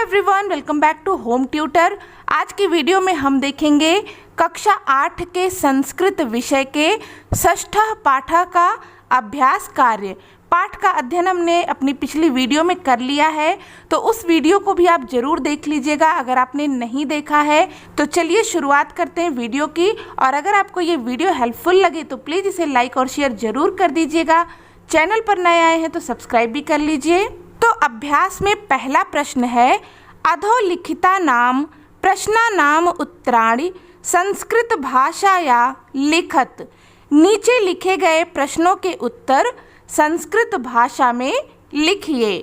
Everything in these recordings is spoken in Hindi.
Everyone, welcome back to Home Tutor. आज की वीडियो में हम देखेंगे कक्षा 8 के संस्कृत विषय के षष्ठ पाठ का अभ्यास कार्य। पाठ का अध्ययन हमने अपनी पिछली वीडियो में कर लिया है, तो उस वीडियो को भी आप ज़रूर देख लीजिएगा अगर आपने नहीं देखा है। तो चलिए शुरुआत करते हैं वीडियो की। और अगर आपको ये वीडियो हेल्पफुल लगे तो प्लीज़ इसे लाइक और शेयर ज़रूर कर दीजिएगा। चैनल पर नए आए हैं तो सब्सक्राइब भी कर लीजिए। तो अभ्यास में पहला प्रश्न है, अधोलिखिता नाम प्रश्ना नाम उत्तराणि संस्कृत भाषाया लिखत। नीचे लिखे गए प्रश्नों के उत्तर संस्कृत भाषा में लिखिए।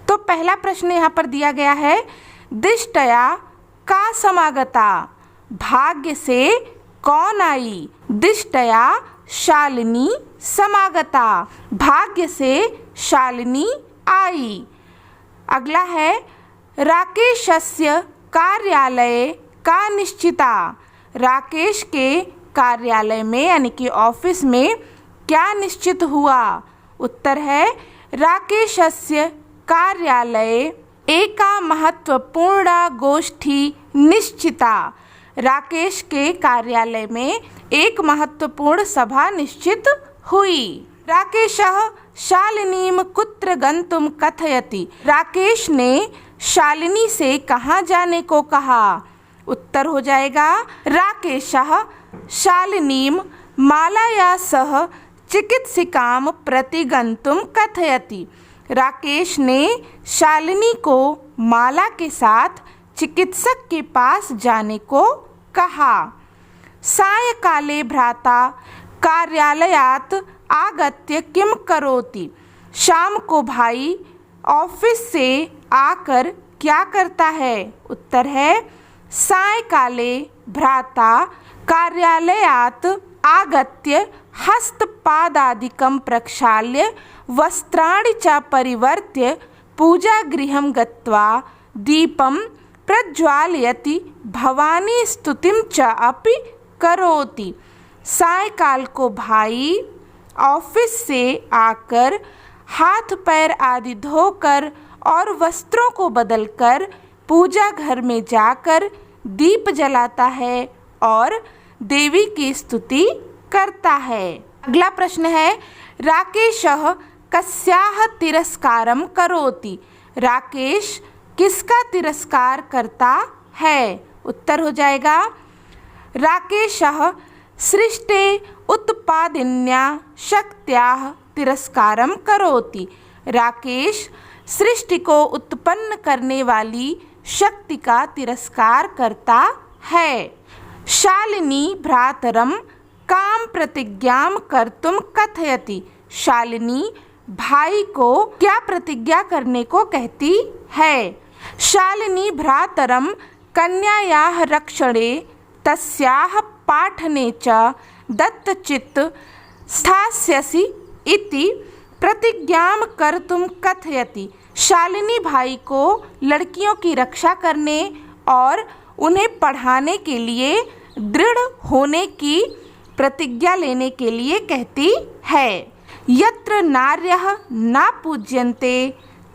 तो पहला प्रश्न यहाँ पर दिया गया है, दिष्टया का समागता, भाग्य से कौन आई। दिष्टया शालिनी समागता, भाग्य से शालिनी आई। अगला है, राकेशस्य कार्यालय का निश्चिता। राकेश के कार्यालय में यानी कि ऑफिस में क्या निश्चित हुआ। उत्तर है, राकेशस्य कार्यालय एका महत्वपूर्ण गोष्ठी निश्चिता। राकेश के कार्यालय में एक महत्वपूर्ण सभा निश्चित हुई। राकेशः शालिनीं कुत्र गंतुम कथयति। राकेश ने शालिनी से कहाँ जाने को कहा। उत्तर हो जाएगा, राकेशः शालिनीं मालया सह चिकित्सिकां प्रति गंतुम कथयति। राकेश ने शालिनी को माला के साथ चिकित्सक के पास जाने को कहा। सायंकाले भ्राता कार्यालयात् आगत्य किम करोति। शाम को भाई ऑफिस से आकर क्या करता है। उत्तर है, सायंकाले भ्राता कार्यालयात् आगत्य हस्तपादादिकं प्रक्षाल्य वस्त्राणि च परिवर्त्य पूजागृहं गत्वा दीपं प्रज्वालयति भवानी स्तुतिं च अपि करोति। सायंकाल को भाई ऑफिस से आकर हाथ पैर आदि धोकर और वस्त्रों को बदलकर पूजा घर में जाकर दीप जलाता है और देवी की स्तुति करता है। अगला प्रश्न है, राकेशः कस्याः तिरस्कारं करोति। राकेश किसका तिरस्कार करता है। उत्तर हो जाएगा, राकेशः सृष्टे उत्पादिन्या शक्त्याः तिरस्कारं करोति। राकेश सृष्टि को उत्पन्न करने वाली शक्ति का तिरस्कार करता है। शालिनी भ्रातरं काम प्रतिज्ञां कर्तुं कथयति। शालिनी भाई को क्या प्रतिज्ञा करने को कहती है। शालिनी भ्रातरं कन्यायाः रक्षणे तस्याः पाठने च दत्तचित्त स्थास्यसि इति प्रतिज्ञां कर्तुं कथयति। शालिनी भाई को लड़कियों की रक्षा करने और उन्हें पढ़ाने के लिए दृढ़ होने की प्रतिज्ञा लेने के लिए कहती है। यत्र नार्यः न पूज्यन्ते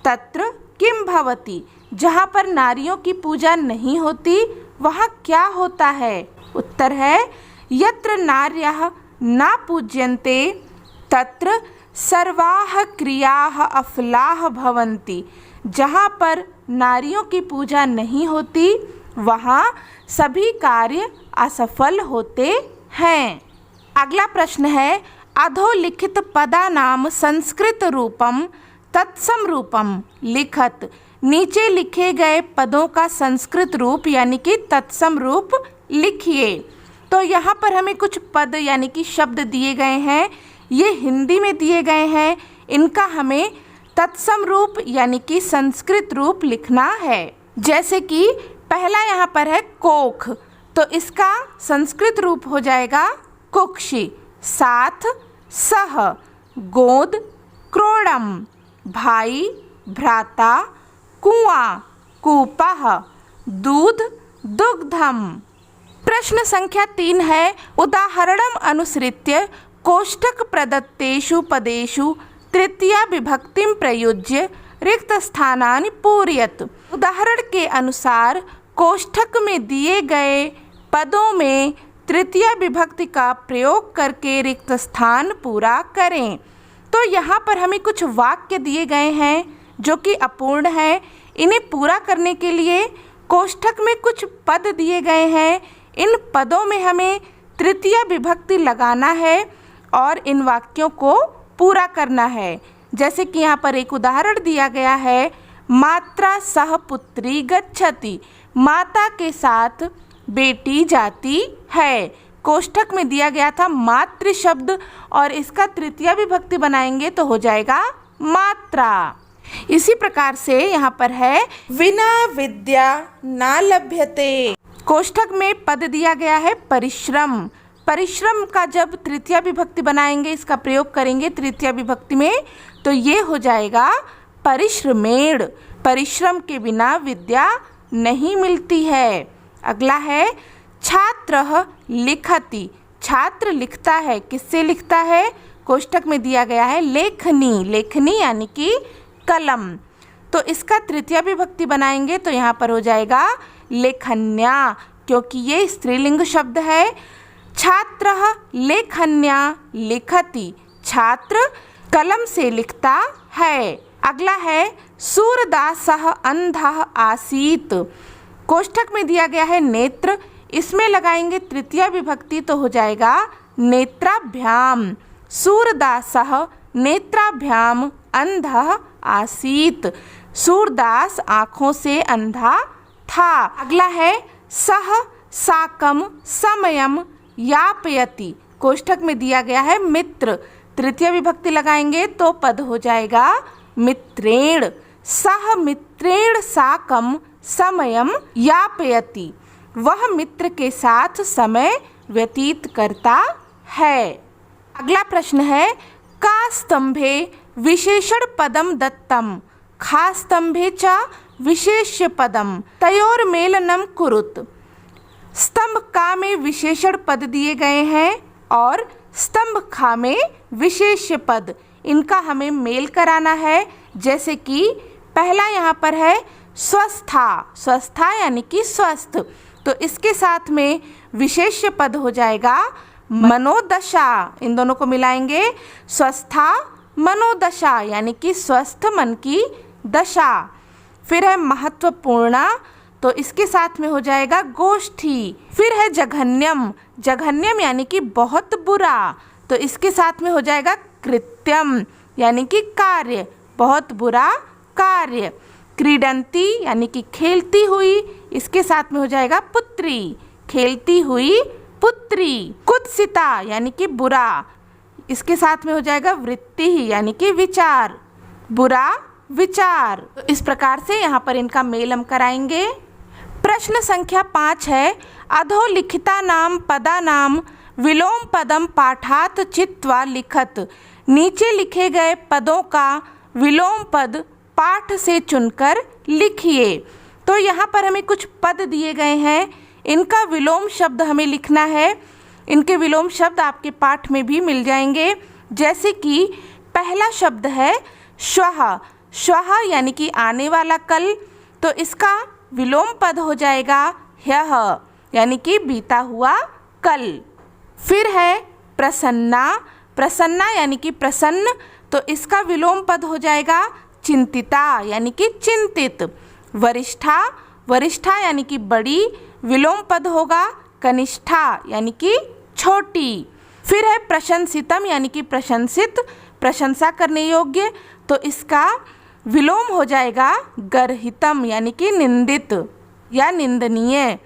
तत्र किं भवति। जहाँ पर नारियों की पूजा नहीं होती वहाँ क्या होता है। उत्तर है, यत्र नार्यः न पूज्यन्ते तत्र सर्वाः क्रियाः अफलाः भवन्ति। जहाँ पर नारियों की पूजा नहीं होती वहाँ सभी कार्य असफल होते हैं। अगला प्रश्न है, अधोलिखित पदानाम संस्कृत रूपम तत्सम रूपम लिखत। नीचे लिखे गए पदों का संस्कृत रूप यानी कि तत्सम रूप लिखिए। तो यहाँ पर हमें कुछ पद यानी कि शब्द दिए गए हैं, ये हिंदी में दिए गए हैं। इनका हमें तत्सम रूप यानी कि संस्कृत रूप लिखना है। जैसे कि पहला यहाँ पर है कोख, तो इसका संस्कृत रूप हो जाएगा कुक्षि। साथ सह, गोद क्रोडम, भाई भ्राता कुआं कूपः, दूध दुग्धम। प्रश्न संख्या 3 है, उदाहरणम अनुसृत्य कोष्ठक प्रदत्तेषु पदेषु तृतीया विभक्तिं प्रयुज्य रिक्त स्थानानि पूरयत। उदाहरण के अनुसार कोष्ठक में दिए गए पदों में तृतीया विभक्ति का प्रयोग करके रिक्त स्थान पूरा करें। तो यहाँ पर हमें कुछ वाक्य दिए गए हैं जो कि अपूर्ण है। इन्हें पूरा करने के लिए कोष्ठक में कुछ पद दिए गए हैं। इन पदों में हमें तृतीया विभक्ति लगाना है और इन वाक्यों को पूरा करना है। जैसे कि यहाँ पर एक उदाहरण दिया गया है, मात्रा सह पुत्री गच्छति, माता के साथ बेटी जाती है। कोष्ठक में दिया गया था मातृ शब्द और इसका तृतीया विभक्ति बनाएंगे तो हो जाएगा मात्रा। इसी प्रकार से यहाँ पर है विना विद्या न लभ्यते। कोष्ठक में पद दिया गया है परिश्रम। परिश्रम का जब तृतीया विभक्ति बनाएंगे, इसका प्रयोग करेंगे तृतीया विभक्ति में, तो ये हो जाएगा परिश्रमेण। परिश्रम के बिना विद्या नहीं मिलती है। अगला है छात्रः लिखति, छात्र लिखता है। किससे लिखता है? कोष्ठक में दिया गया है लेखनी। लेखनी यानी कि कलम। तो इसका तृतीया विभक्ति बनाएंगे तो यहाँ पर हो जाएगा लेखन्या, क्योंकि ये स्त्रीलिंग शब्द है। छात्रः लेखन्या लिखति, छात्र कलम से लिखता है। अगला है सूरदासः अंधः आसीत्। कोष्ठक में दिया गया है नेत्र, इसमें लगाएंगे तृतीया विभक्ति तो हो जाएगा नेत्राभ्याम। सूरदासः नेत्राभ्याम अंधः आसीत्, सूरदास आँखों से अंधा था। अगला है सह साकम समयम यापयति। कोष्ठक में दिया गया है मित्र, तृतीय विभक्ति लगाएंगे तो पद हो जाएगा मित्रेण। सह मित्रेण साकम समयम यापयति, वह मित्र के साथ समय व्यतीत करता है। अगला प्रश्न है का स्तंभे विशेषण पदम दत्तम, खा स्तंभे च विशेष्य पदम तयोर्मेलनम कुरुत। स्तंभ का में विशेषण पद दिए गए हैं और स्तंभ खा में विशेष्य पद, इनका हमें मेल कराना है। जैसे कि पहला यहाँ पर है स्वस्था, स्वस्था यानी कि स्वस्थ, तो इसके साथ में विशेष्य पद हो जाएगा मनोदशा। इन दोनों को मिलाएंगे, स्वस्था मनोदशा यानी कि स्वस्थ मन की दशा। फिर है महत्वपूर्ण, तो इसके साथ में हो जाएगा गोष्ठी। फिर है जघन्यम, जघन्यम यानी कि बहुत बुरा, तो इसके साथ में हो जाएगा कृत्यम यानी कि कार्य, बहुत बुरा कार्य। क्रीडंती यानी कि खेलती हुई, इसके साथ में हो जाएगा पुत्री, खेलती हुई पुत्री। कुत्सिता यानी कि बुरा, इसके साथ में हो जाएगा वृत्ति यानी कि विचार, बुरा विचार। तो इस प्रकार से यहाँ पर इनका मेल हम कराएंगे। प्रश्न संख्या 5 है अधोलिखिता नाम पदा नाम विलोम पदम पाठात चित्वा लिखत। नीचे लिखे गए पदों का विलोम पद पाठ से चुनकर लिखिए। तो यहाँ पर हमें कुछ पद दिए गए हैं, इनका विलोम शब्द हमें लिखना है। इनके विलोम शब्द आपके पाठ में भी मिल जाएंगे। जैसे कि पहला शब्द है श्वः, श्वः यानी कि आने वाला कल, तो इसका विलोम पद हो जाएगा ह्यः यानी कि बीता हुआ कल। फिर है प्रसन्ना, प्रसन्ना यानी कि प्रसन्न, तो इसका विलोम पद हो जाएगा चिंतिता यानी कि चिंतित। वरिष्ठा, वरिष्ठा यानी कि बड़ी, विलोम पद होगा कनिष्ठा यानी कि छोटी। फिर है प्रशंसितम यानी कि प्रशंसित, प्रशंसा करने योग्य, तो इसका विलोम हो जाएगा गर्हितम यानी कि निंदित या निंदनीय।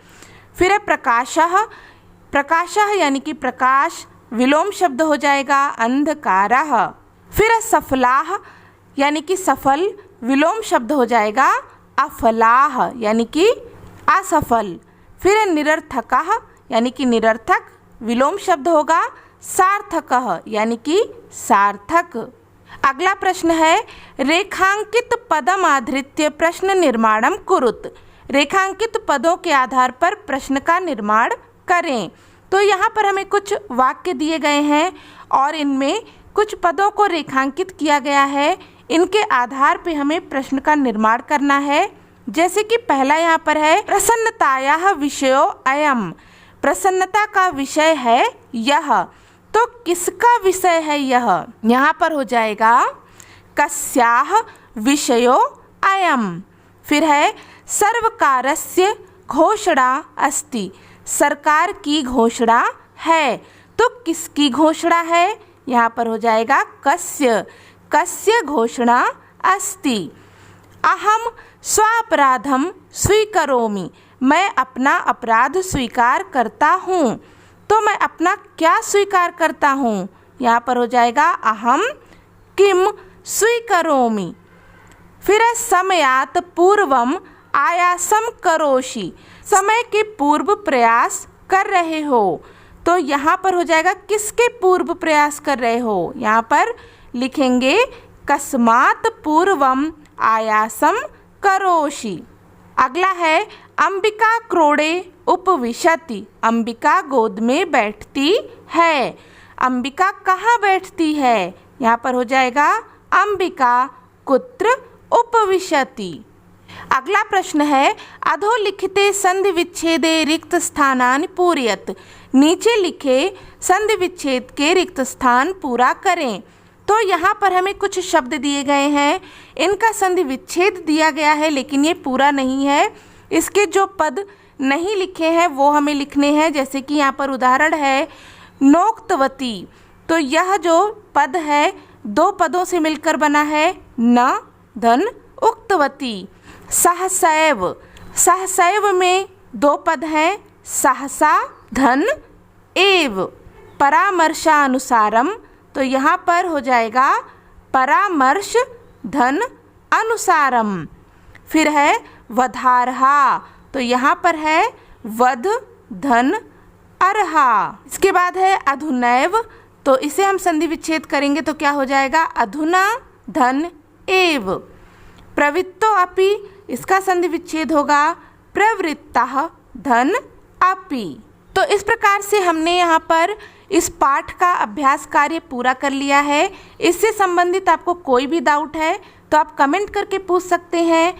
फिर है प्रकाशः, प्रकाशः यानी कि प्रकाश, विलोम शब्द हो जाएगा अंधकारः। फिर है सफलाः यानी कि सफल, विलोम शब्द हो जाएगा अफलाः यानी कि असफल। फिर है निरर्थकः यानी कि निरर्थक, विलोम शब्द होगा सार्थकः यानी कि सार्थक। अगला प्रश्न है रेखांकित पदम आधृत्य प्रश्न निर्माणम कुरुत। रेखांकित पदों के आधार पर प्रश्न का निर्माण करें। तो यहाँ पर हमें कुछ वाक्य दिए गए हैं और इनमें कुछ पदों को रेखांकित किया गया है। इनके आधार पे हमें प्रश्न का निर्माण करना है। जैसे कि पहला यहाँ पर है प्रसन्नतायाः विषयो अयम, प्रसन्नता का विषय है यह। तो किसका विषय है यह? यहाँ पर हो जाएगा कस्याः विषयो अयम। फिर है सर्वकारस्य घोषणा अस्ति, सरकार की घोषणा है। तो किसकी घोषणा है? यहाँ पर हो जाएगा कस्य, कस्य घोषणा अस्ति। अहम स्वापराधम स्वीकरोमि, मैं अपना अपराध स्वीकार करता हूँ। तो मैं अपना क्या स्वीकार करता हूँ? यहाँ पर हो जाएगा अहम किम स्वीकरोमि। फिर है समयात् पूर्वम आयासम करोषि, समय के पूर्व प्रयास कर रहे हो। तो यहाँ पर हो जाएगा किसके पूर्व प्रयास कर रहे हो? यहाँ पर लिखेंगे कस्मात् पूर्वम आयासम करोषि। अगला है अंबिका क्रोड़े उपविशति, अंबिका गोद में बैठती है। अंबिका कहाँ बैठती है? यहाँ पर हो जाएगा अंबिका कुत्र उपविशति। अगला प्रश्न है अधोलिखिते संधि विच्छेदे रिक्त स्थानानि पूरयत, नीचे लिखे संधि विच्छेद के रिक्त स्थान पूरा करें। तो यहाँ पर हमें कुछ शब्द दिए गए हैं, इनका संधि विच्छेद दिया गया है लेकिन ये पूरा नहीं है। इसके जो पद नहीं लिखे हैं वो हमें लिखने हैं। जैसे कि यहाँ पर उदाहरण है नोक्तवती, तो यह जो पद है दो पदों से मिलकर बना है, न धन उक्तवती। सहसैव, सहसैव में दो पद हैं, सहसा धन एव। परामर्शानुसारम, तो यहाँ पर हो जाएगा परामर्श धन अनुसारम। फिर है वधारहा, तो यहाँ पर है वध धन अर्हा। इसके बाद है अधुनैव, तो इसे हम संधि विच्छेद करेंगे तो क्या हो जाएगा अधुना धन एव। प्रवृत्तो अपि, इसका संधि विच्छेद होगा प्रवृत्तः धन अपि। तो इस प्रकार से हमने यहाँ पर इस पाठ का अभ्यास कार्य पूरा कर लिया है। इससे संबंधित आपको कोई भी डाउट है तो आप कमेंट करके पूछ सकते हैं।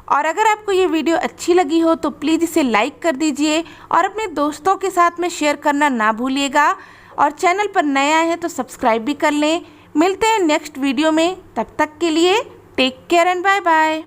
और अगर आपको ये वीडियो अच्छी लगी हो तो प्लीज़ इसे लाइक कर दीजिए और अपने दोस्तों के साथ में शेयर करना ना भूलिएगा। और चैनल पर नए आए हैं तो सब्सक्राइब भी कर लें। मिलते हैं नेक्स्ट वीडियो में, तब तक के लिए take care and bye bye.